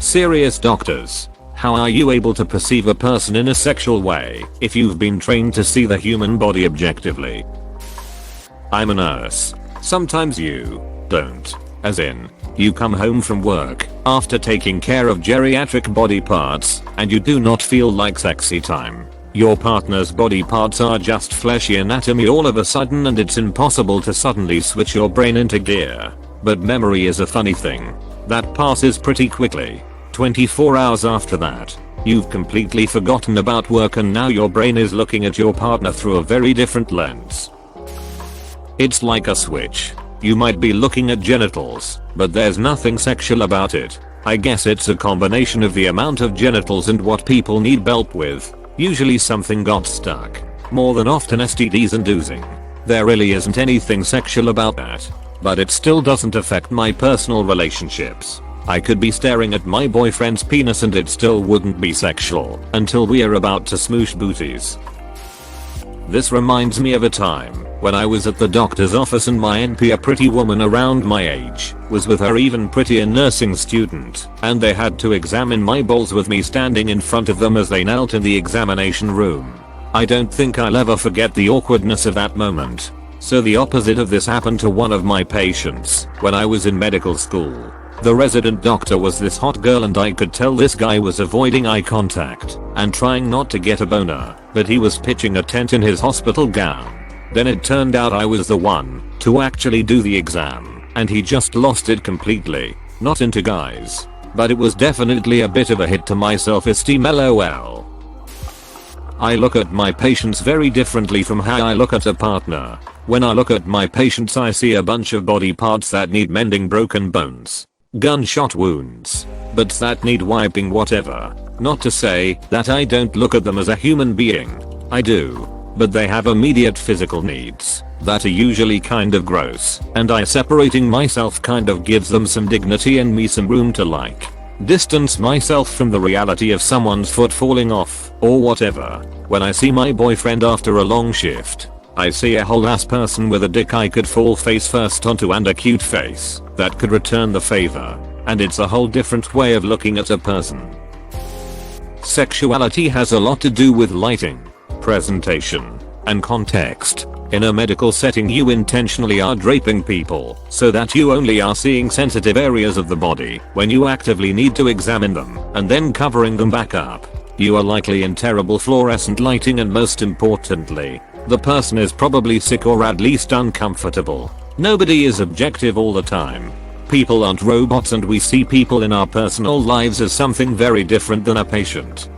Serious doctors. How are you able to perceive a person in a sexual way if you've been trained to see the human body objectively? I'm a nurse. Sometimes you don't. As in, you come home from work after taking care of geriatric body parts and you do not feel like sexy time. Your partner's body parts are just fleshy anatomy all of a sudden and it's impossible to suddenly switch your brain into gear. But memory is a funny thing. That passes pretty quickly. 24 hours after that, you've completely forgotten about work and now your brain is looking at your partner through a very different lens. It's like a switch. You might be looking at genitals, but there's nothing sexual about it. I guess it's a combination of the amount of genitals and what people need help with. Usually something got stuck. More than often STDs and oozing. There really isn't anything sexual about that. But it still doesn't affect my personal relationships. I could be staring at my boyfriend's penis and it still wouldn't be sexual until we are about to smoosh booties. This reminds me of a time when I was at the doctor's office and my NP, a pretty woman around my age, was with her even prettier nursing student, and they had to examine my balls with me standing in front of them as they knelt in the examination room. I don't think I'll ever forget the awkwardness of that moment. So the opposite of this happened to one of my patients when I was in medical school. The resident doctor was this hot girl and I could tell this guy was avoiding eye contact and trying not to get a boner, but he was pitching a tent in his hospital gown. Then it turned out I was the one to actually do the exam, and he just lost it completely. Not into guys, but it was definitely a bit of a hit to my self-esteem, lol. I look at my patients very differently from how I look at a partner. When I look at my patients I see a bunch of body parts that need mending, broken bones, gunshot wounds, butts that need wiping, whatever. Not to say that I don't look at them as a human being. I do. But they have immediate physical needs that are usually kind of gross, and I separating myself kind of gives them some dignity and me some room to distance myself from the reality of someone's foot falling off or whatever. When I see my boyfriend after a long shift, I see a whole ass person with a dick I could fall face first onto and a cute face that could return the favor, and it's a whole different way of looking at a person. Sexuality has a lot to do with lighting, presentation, and context. In a medical setting you intentionally are draping people so that you only are seeing sensitive areas of the body when you actively need to examine them, and then covering them back up. You are likely in terrible fluorescent lighting, and most importantly, the person is probably sick or at least uncomfortable. Nobody is objective all the time. People aren't robots, and we see people in our personal lives as something very different than a patient.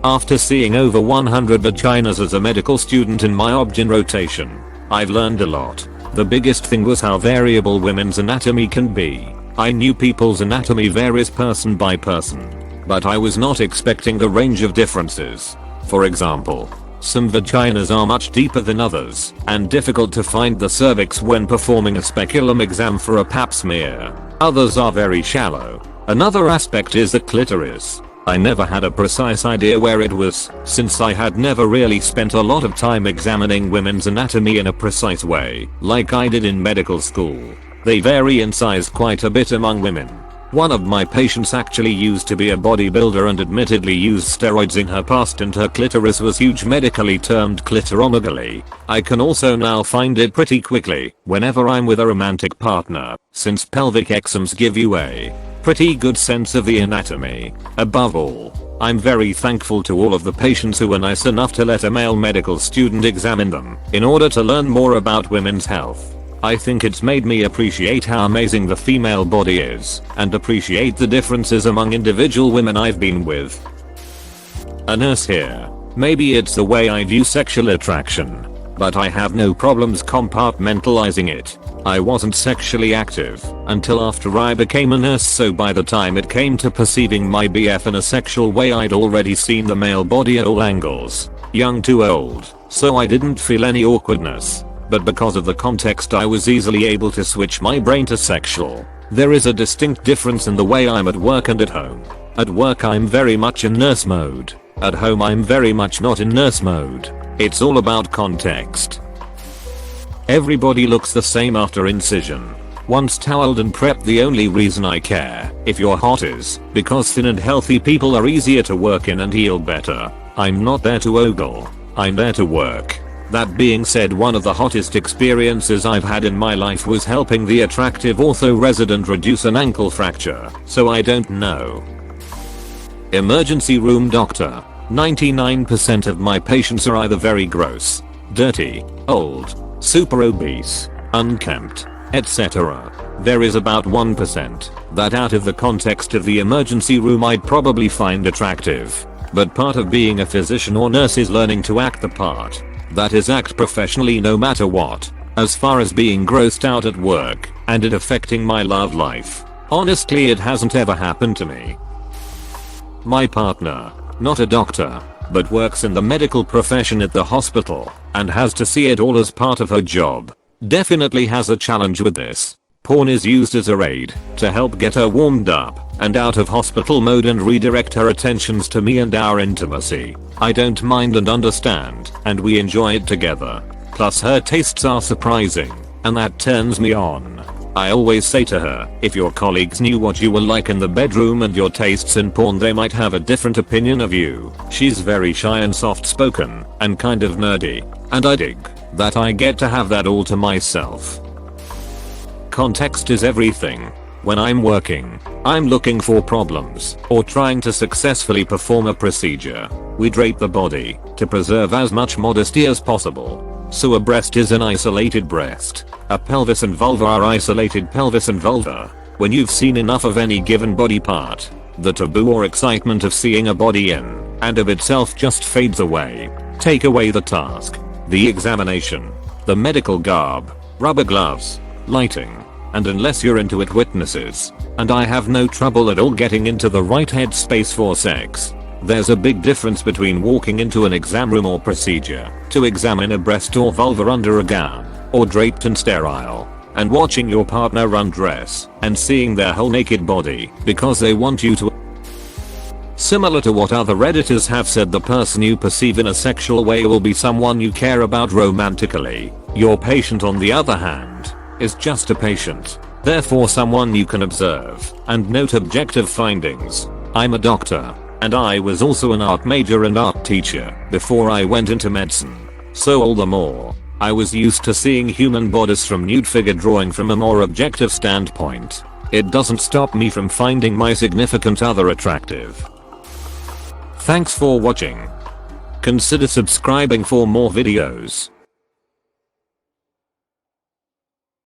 After seeing over 100 vaginas as a medical student in my obgyn rotation, I've learned a lot. The biggest thing was how variable women's anatomy can be. I knew people's anatomy varies person by person, but I was not expecting the range of differences. For example, some vaginas are much deeper than others, and difficult to find the cervix when performing a speculum exam for a pap smear. Others are very shallow. Another aspect is the clitoris. I never had a precise idea where it was, since I had never really spent a lot of time examining women's anatomy in a precise way, like I did in medical school. They vary in size quite a bit among women. One of my patients actually used to be a bodybuilder and admittedly used steroids in her past, and her clitoris was huge, medically termed clitoromegaly. I can also now find it pretty quickly whenever I'm with a romantic partner, since pelvic exams give you a pretty good sense of the anatomy. Above all, I'm very thankful to all of the patients who were nice enough to let a male medical student examine them in order to learn more about women's health. I think it's made me appreciate how amazing the female body is, and appreciate the differences among individual women I've been with. A nurse here. Maybe it's the way I view sexual attraction, but I have no problems compartmentalizing it. I wasn't sexually active until after I became a nurse, so by the time it came to perceiving my BF in a sexual way I'd already seen the male body at all angles. Young to old, so I didn't feel any awkwardness. But because of the context I was easily able to switch my brain to sexual. There is a distinct difference in the way I'm at work and at home. At work I'm very much in nurse mode. At home I'm very much not in nurse mode. It's all about context. Everybody looks the same after incision. Once toweled and prepped. The only reason I care if you're hot is because thin and healthy people are easier to work in and heal better. I'm not there to ogle. I'm there to work. That being said, one of the hottest experiences I've had in my life was helping the attractive ortho resident reduce an ankle fracture, so I don't know. Emergency room doctor. 99% of my patients are either very gross, dirty, old, super obese, unkempt, etc. There is about 1% that out of the context of the emergency room I'd probably find attractive. But part of being a physician or nurse is learning to act the part. That is, act professionally no matter what. As far as being grossed out at work and it affecting my love life, honestly it hasn't ever happened to me. My partner, not a doctor, but works in the medical profession at the hospital and has to see it all as part of her job, definitely has a challenge with this. Porn is used as a aid to help get her warmed up and out of hospital mode and redirect her attentions to me and our intimacy. I don't mind and understand, and we enjoy it together. Plus her tastes are surprising, and that turns me on. I always say to her, if your colleagues knew what you were like in the bedroom and your tastes in porn, they might have a different opinion of you. She's very shy and soft spoken and kind of nerdy, and I dig that I get to have that all to myself. Context is everything. When I'm working, I'm looking for problems or trying to successfully perform a procedure. We drape the body to preserve as much modesty as possible. So a breast is an isolated breast. A pelvis and vulva are isolated pelvis and vulva. When you've seen enough of any given body part, the taboo or excitement of seeing a body in and of itself just fades away. Take away the task, the examination, the medical garb, rubber gloves, lighting, and unless you're into it, witnesses. And I have no trouble at all getting into the right headspace for sex. There's a big difference between walking into an exam room or procedure to examine a breast or vulva under a gown, or draped and sterile, and watching your partner undress and seeing their whole naked body because they want you to. Similar to what other Redditors have said, the person you perceive in a sexual way will be someone you care about romantically. Your patient, on the other hand, is just a patient, therefore someone you can observe and note objective findings. I'm a doctor, and I was also an art major and art teacher before I went into medicine. So all the more, I was used to seeing human bodies from nude figure drawing from a more objective standpoint. It doesn't stop me from finding my significant other attractive. Thanks for watching. Consider subscribing for more videos.